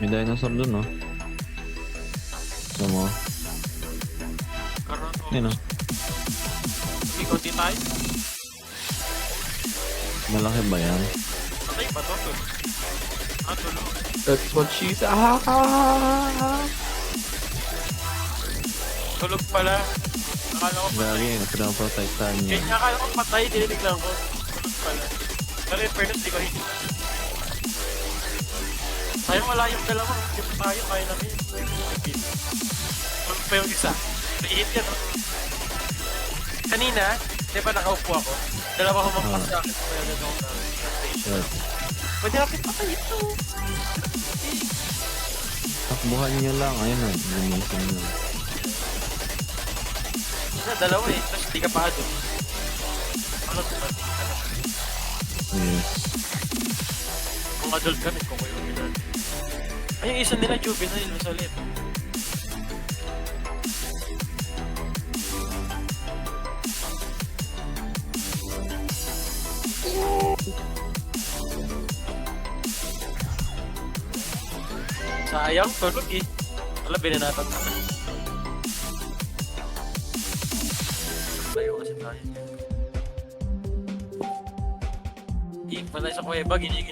May dinosaur dun, no? Gusto mo? Karoon o. Yun, no? Ikoti tayo. Malaki ba yan? Patay pa to. Tulog. That's what she said. Tulog pala. Akala ko patay. Gagi, pinaprotektahan niya. Kaya akala ko patay, dinilig lang ko. Tulog pala. Pero in fairness, di ko hindi. Sayang wala yung dalawa. Hindi pa tayo, kaya namin. Tulog pa yung isa. Nahihit yan, no? Kanina, di ba nakaupo ako? Dalawa humampas sa akin. Kaya gano'n ako na. Shit. Pwede natin patay ito. Takbuhan niya lang. Ayun na. Lumisan niya. Isa, dalawa eh. Tapos hindi ka pa doon. Ano ito? Yes. Kung adult kami, kung kayo nila. Ay, yung isa nila, juvenile, mas ulit. Sayang, tulog eh. Wala, binanatan na. Tayo kasi tayo. Pala sa kuweba, ginigin